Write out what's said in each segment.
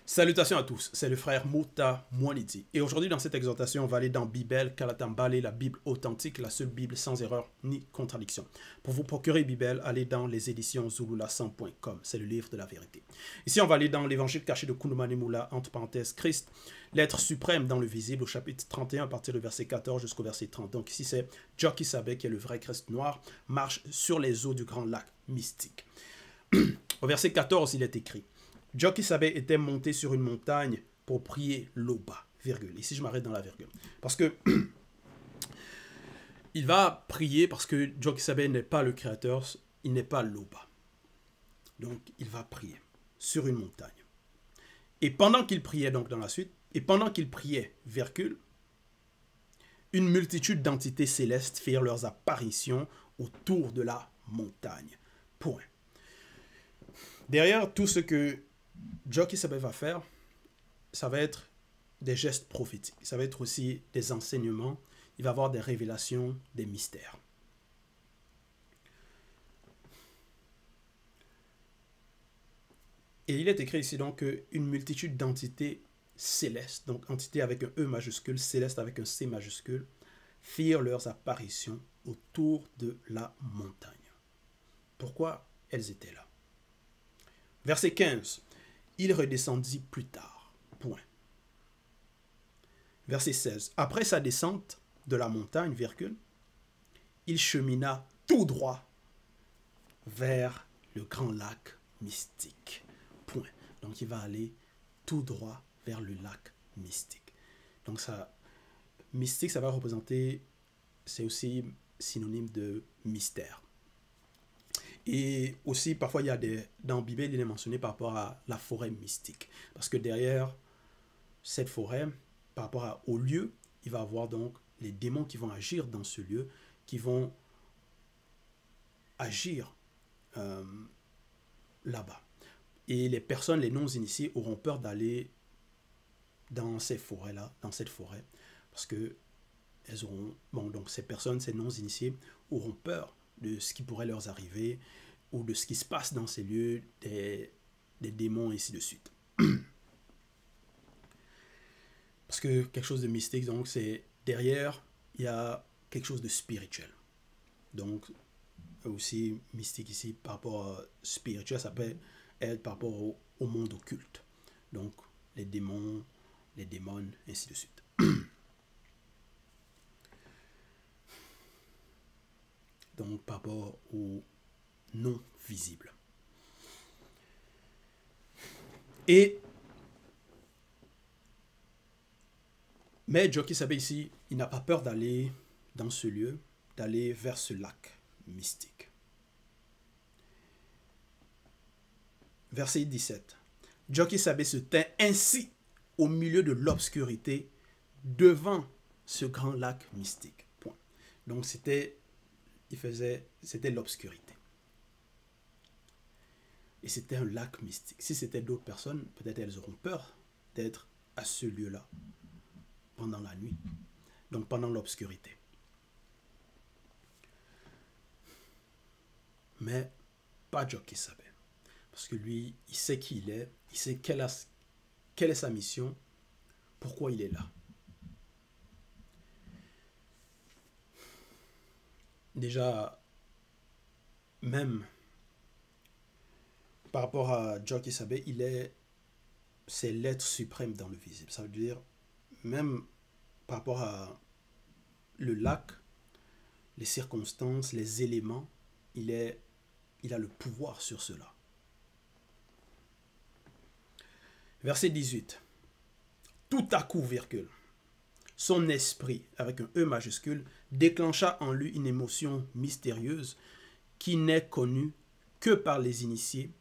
Salutations à tous, c'est le frère Mouta Mouanidi. Et aujourd'hui, dans cette exhortation, on va aller dans Bible Kalatambale, la Bible authentique, la seule Bible sans erreur ni contradiction. Pour vous procurer Bible, allez dans les éditions zulula100.com, c'est le livre de la vérité. Ici, on va aller dans l'évangile caché de Kunumane Moula, entre parenthèses, Christ, l'être suprême dans le visible, au chapitre 31, à partir du verset 14 jusqu'au verset 30. Donc ici, c'est Joki Sabe, qui est le vrai Christ noir, marche sur les eaux du grand lac mystique. Au verset 14, il est écrit: Joki Sabe était monté sur une montagne pour prier Loba, virgule. Ici, je m'arrête dans la virgule. Parce que il va prier parce que Joki Sabe n'est pas le créateur, il n'est pas Loba. Donc, il va prier sur une montagne. Et pendant qu'il priait, donc dans la suite, et pendant qu'il priait, virgule, une multitude d'entités célestes firent leurs apparitions autour de la montagne. Point. Derrière tout ce que Joki Sabe va faire, ça va être des gestes prophétiques. Ça va être aussi des enseignements. Il va avoir des révélations, des mystères. Et il est écrit ici donc une multitude d'entités célestes, donc entité avec un E majuscule, céleste avec un C majuscule, firent leurs apparitions autour de la montagne. Pourquoi elles étaient là? Verset 15. Il redescendit plus tard. Point. Verset 16. Après sa descente de la montagne, virgule, il chemina tout droit vers le grand lac mystique. Point. Donc il va aller tout droit vers le lac mystique. Donc ça, mystique, ça va représenter, c'est aussi synonyme de mystère. Et aussi, parfois, il y a dans la Bible, il est mentionné par rapport à la forêt mystique. Parce que derrière cette forêt, par rapport au lieu, il va y avoir donc les démons qui vont agir dans ce lieu, qui vont agir là-bas. Et les personnes, les non-initiés, auront peur d'aller dans ces forêts-là, dans cette forêt. Parce que elles auront, bon, donc ces personnes, ces non-initiés, auront peur de ce qui pourrait leur arriver ou de ce qui se passe dans ces lieux, des démons, et ainsi de suite. Parce que quelque chose de mystique, donc, c'est derrière, il y a quelque chose de spirituel. Donc, aussi mystique ici, par rapport à spirituel, ça peut être par rapport au monde occulte. Donc, les démons, les démons, et ainsi de suite. Donc, par rapport au non visible. Mais Joki Sabe ici, il n'a pas peur d'aller dans ce lieu, d'aller vers ce lac mystique. Verset 17. Joki Sabe se tint ainsi au milieu de l'obscurité devant ce grand lac mystique. Point. Donc c'était l'obscurité. Et c'était un lac mystique. Si c'était d'autres personnes, peut-être elles auront peur d'être à ce lieu-là pendant la nuit. Donc pendant l'obscurité. Mais pas Joki Sabe. Parce que lui, il sait qui il est, il sait quelle est sa mission, pourquoi il est là. Déjà, même par rapport à Joki Sabe, c'est l'être suprême dans le visible. Ça veut dire, même par rapport à le lac, les circonstances, les éléments, il a le pouvoir sur cela. Verset 18. Tout à coup, virgule, son esprit, avec un E majuscule, déclencha en lui une émotion mystérieuse qui n'est connue que par les initiés,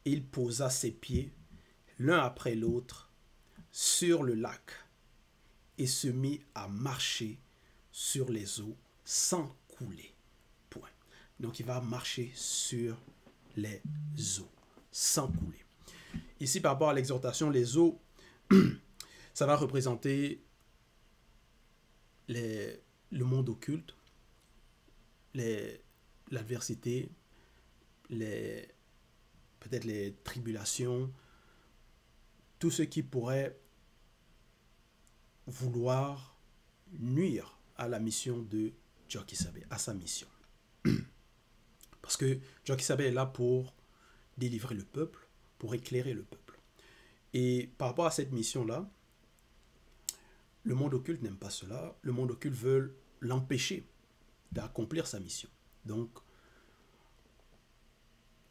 et il posa ses pieds, l'un après l'autre, sur le lac, et se mit à marcher sur les eaux sans couler. Point. Donc il va marcher sur les eaux sans couler. Ici, par rapport à l'exhortation, les eaux, ça va représenter le monde occulte, l'adversité, peut-être les tribulations, tout ce qui pourrait vouloir nuire à la mission de Jokisabe, à sa mission. Parce que Jokisabe est là pour délivrer le peuple, pour éclairer le peuple. Et par rapport à cette mission-là, le monde occulte n'aime pas cela. Le monde occulte veut l'empêcher d'accomplir sa mission. Donc,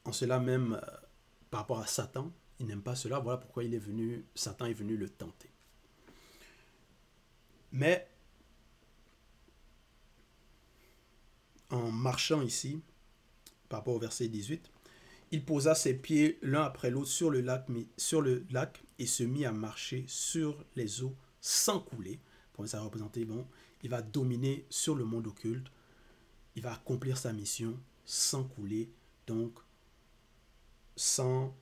en cela même, par rapport à Satan, il n'aime pas cela. Voilà pourquoi Satan est venu le tenter. Mais, en marchant ici, par rapport au verset 18, il posa ses pieds l'un après l'autre sur le lac et se mit à marcher sur les eaux sans couler. Pour ça représenter, bon, il va dominer sur le monde occulte, il va accomplir sa mission sans couler, donc sans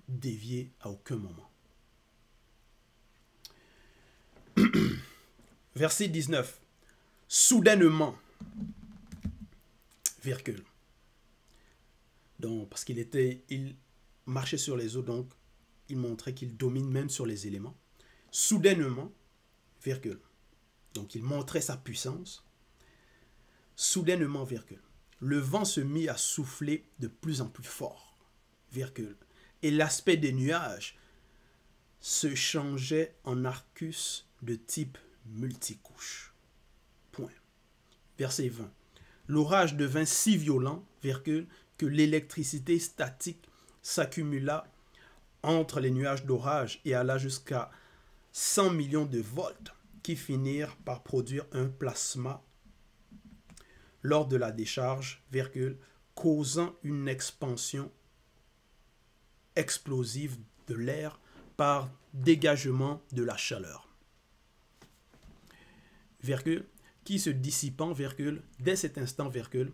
dévier à aucun moment. Verset 19. Soudainement, virgule. Donc, parce il marchait sur les eaux, donc il montrait qu'il domine même sur les éléments. Soudainement, virgule. Donc, il montrait sa puissance. Soudainement, virgule. Le vent se mit à souffler de plus en plus fort, virgule. Et l'aspect des nuages se changeait en arcus de type multicouche. Point. Verset 20. L'orage devint si violent, virgule, que l'électricité statique s'accumula entre les nuages d'orage et alla jusqu'à 100 millions de volts qui finirent par produire un plasma lors de la décharge, virgule, causant une expansion explosive de l'air par dégagement de la chaleur, virgule, qui se dissipant, virgule, dès cet instant, virgule,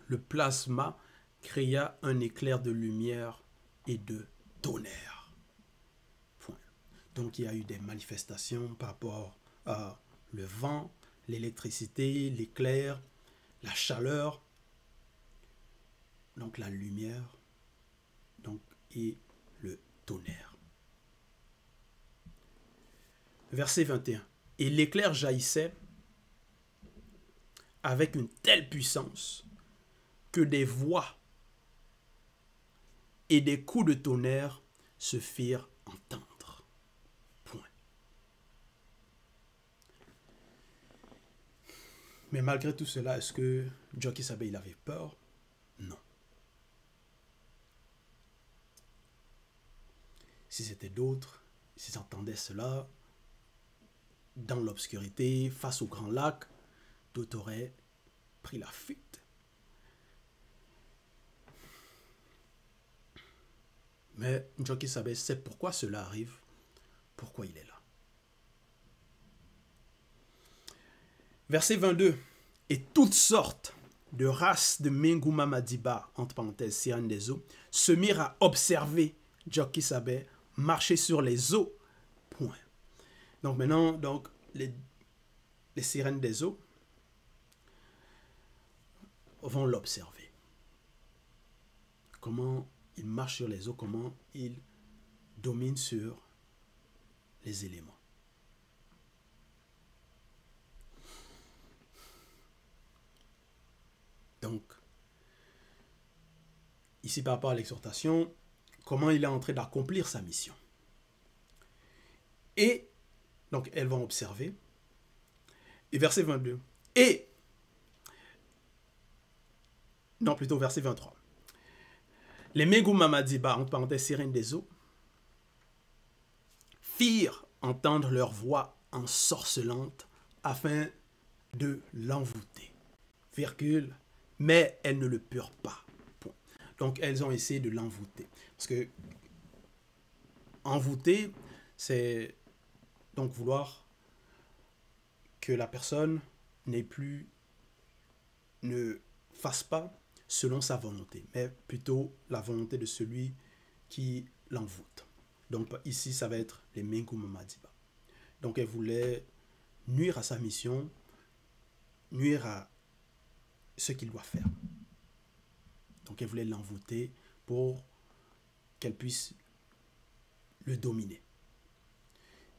le plasma créa un éclair de lumière et de tonnerre. Point. Donc, il y a eu des manifestations par rapport à le vent, l'électricité, l'éclair, la chaleur, donc la lumière, donc, et le tonnerre. Verset 21. Et l'éclair jaillissait avec une telle puissance que des voix et des coups de tonnerre se firent entendre. Point. Mais malgré tout cela, est-ce que Jokisabe il avait peur? Non. Si c'était d'autres, s'ils entendaient cela, dans l'obscurité, face au grand lac, d'autres auraient pris la fuite. Mais Jokisabe sait pourquoi cela arrive, pourquoi il est là. Verset 22. Et toutes sortes de races de Menguma Madiba, entre parenthèses, sirènes des eaux, se mirent à observer Jokisabe marcher sur les eaux. Point. Donc maintenant, donc, les sirènes des eaux vont l'observer. Comment il marche sur les eaux, comment il domine sur les éléments. Donc, ici par rapport à l'exhortation, comment il est en train d'accomplir sa mission. Et, donc elles vont observer. Et verset 22. Et, non plutôt verset 23. Les Menguma Madiba, entre parenthèses, sirènes des eaux, firent entendre leur voix ensorcelante afin de l'envoûter. Virgule, mais elles ne le purent pas. Point. Donc, elles ont essayé de l'envoûter. Parce que envoûter, c'est donc vouloir que la personne ne fasse pas selon sa volonté, mais plutôt la volonté de celui qui l'envoûte. Donc ici, ça va être les Menguma Madiba. Donc elle voulait nuire à sa mission, nuire à ce qu'il doit faire. Donc elle voulait l'envoûter pour qu'elle puisse le dominer.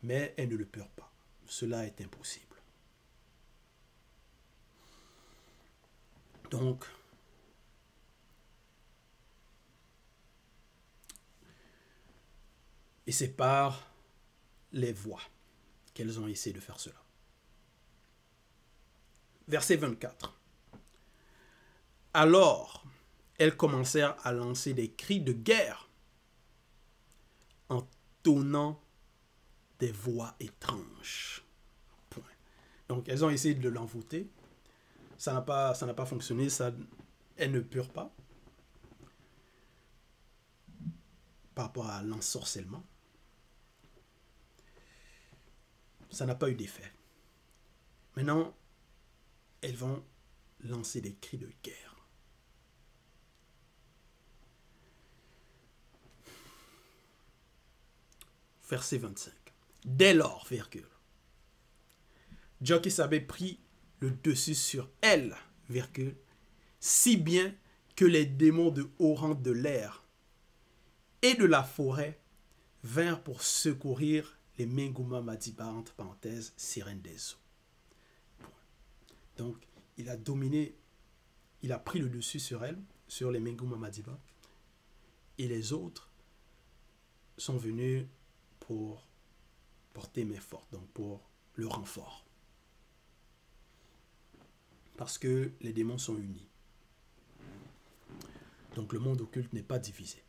Mais elles ne le peuvent pas. Cela est impossible. Donc, et c'est par les voies qu'elles ont essayé de faire cela. Verset 24. Alors, elles commencèrent à lancer des cris de guerre en tonnant des voix étranges. Point. Donc, elles ont essayé de l'envoûter. Ça n'a pas fonctionné. Elles ne purent pas. Par rapport à l'ensorcellement. Ça n'a pas eu d'effet. Maintenant, elles vont lancer des cris de guerre. Verset 25. Dès lors, virgule, Jokisabe prit le dessus sur elle, virgule, si bien que les démons de haut rang de l'air et de la forêt vinrent pour secourir les Menguma Madiba, entre parenthèses, sirènes des eaux. Donc, il a dominé, il a pris le dessus sur elle, sur les Menguma Madiba, et les autres sont venus pour porter main forte, donc pour le renfort. Parce que les démons sont unis. Donc le monde occulte n'est pas divisé.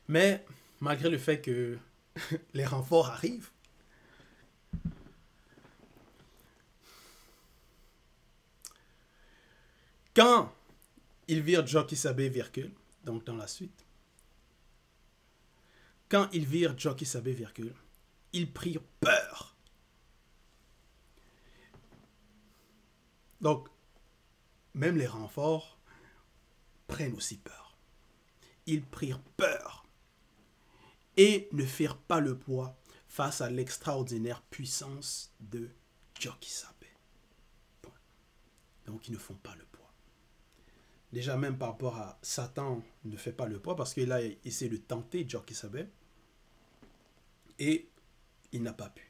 Mais malgré le fait que les renforts arrivent, quand ils virent Jokisabe, virgule, donc dans la suite, quand ils virent Jokisabe, virgule, ils prirent peur. Donc, même les renforts prennent aussi peur. Ils prirent peur et ne firent pas le poids face à l'extraordinaire puissance de Jokisabe. Donc, ils ne font pas le poids. Déjà, même par rapport à Satan, ne fait pas le poids parce qu'il a essayé de tenter Jokisabe et il n'a pas pu.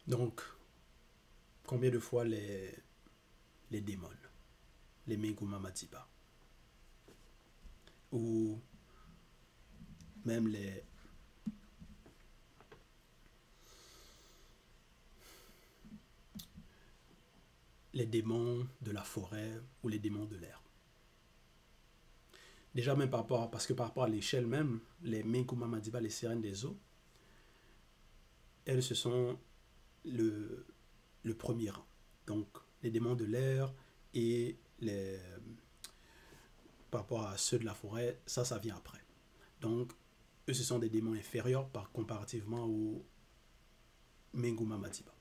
Donc, combien de fois les démons, les Menguma Madiba, ou même les démons de la forêt ou les démons de l'air. Déjà même parce que par rapport à l'échelle même, les Menguma Madiba, les sirènes des eaux, elles ce sont le premier rang. Donc les démons de l'air et par rapport à ceux de la forêt, ça vient après. Donc eux ce sont des démons inférieurs comparativement aux Menguma Madiba.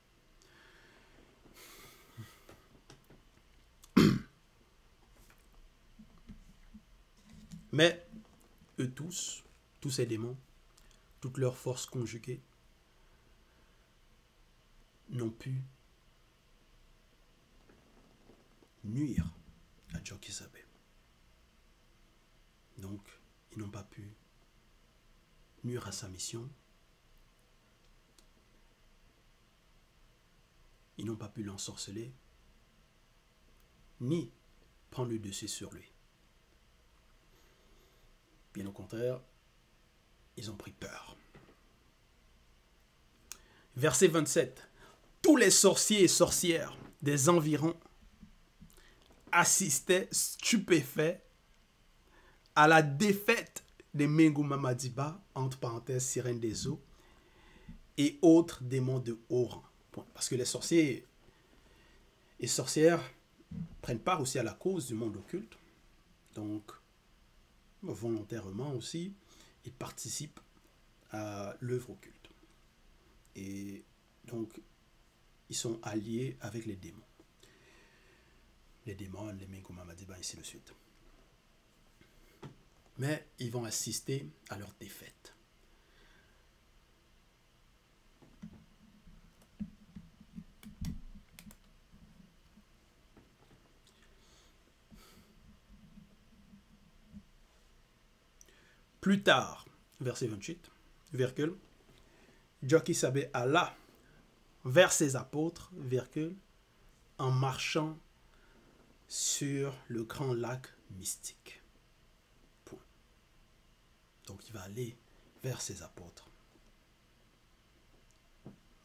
Mais eux tous ces démons, toutes leurs forces conjuguées, n'ont pu nuire à Jokisabe. Donc, ils n'ont pas pu nuire à sa mission. Ils n'ont pas pu l'ensorceler, ni prendre le dessus sur lui. Bien au contraire, ils ont pris peur. Verset 27. Tous les sorciers et sorcières des environs assistaient stupéfaits à la défaite des Menguma Madiba, entre parenthèses, sirènes des eaux, et autres démons de haut rang. Parce que les sorciers et sorcières prennent part aussi à la cause du monde occulte. Donc, volontairement aussi, ils participent à l'œuvre occulte. Et donc, ils sont alliés avec les démons. Les démons, les Menguma Madiba, ainsi de suite. Mais ils vont assister à leur défaite. Plus tard, verset 28, virgule, Jokisabe alla vers ses apôtres, virgule, en marchant sur le grand lac mystique. Point. Donc il va aller vers ses apôtres.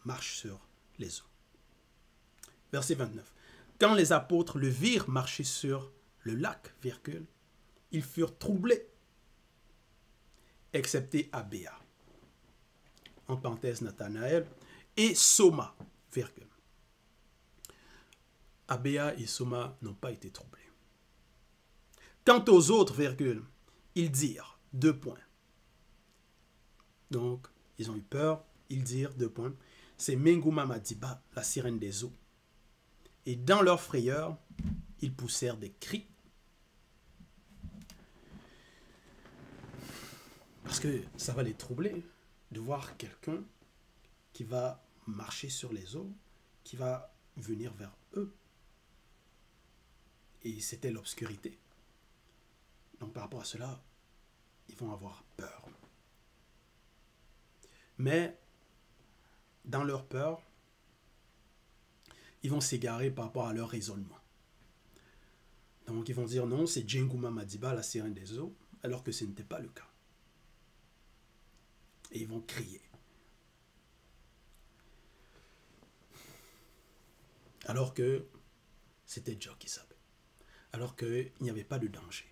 Marche sur les eaux. Verset 29. Quand les apôtres le virent marcher sur le lac, virgule, ils furent troublés, excepté Abéa, en parenthèse Nathanaël, et Soma, virgule. Abéa et Soma n'ont pas été troublés. Quant aux autres, virgule, ils dirent, deux points. Donc, ils ont eu peur, ils dirent, deux points, c'est Menguma Madiba, la sirène des eaux. Et dans leur frayeur, ils poussèrent des cris. Parce que ça va les troubler de voir quelqu'un qui va marcher sur les eaux, qui va venir vers eux. Et c'était l'obscurité. Donc par rapport à cela, ils vont avoir peur. Mais dans leur peur, ils vont s'égarer par rapport à leur raisonnement. Donc ils vont dire non, c'est Djenguma Madiba, la sirène des eaux, alors que ce n'était pas le cas. Et ils vont crier. Alors que c'était Jokisabe. Alors qu'il n'y avait pas de danger.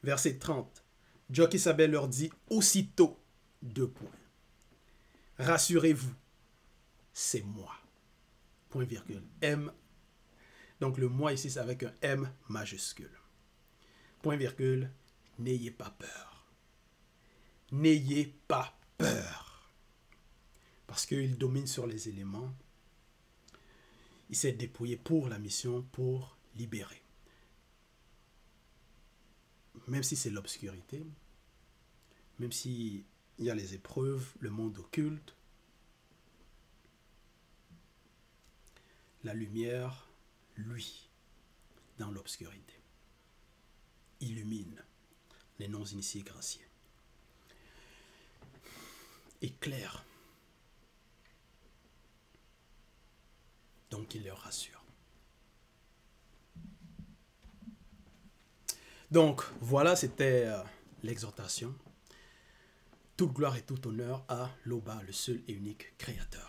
Verset 30. Jokisabe leur dit aussitôt, deux points. Rassurez-vous, c'est moi. Point virgule. M. Donc le moi ici, c'est avec un M majuscule. Point virgule. N'ayez pas peur. N'ayez pas peur. Parce qu'il domine sur les éléments. Il s'est dépouillé pour la mission, pour libérer. Même si c'est l'obscurité, même s'il y a les épreuves, le monde occulte, la lumière, lui, dans l'obscurité, illumine les non-initiés graciés. Éclaire. Donc il leur rassure. Donc voilà, c'était l'exhortation. Toute gloire et tout honneur à l'Oba, le seul et unique Créateur.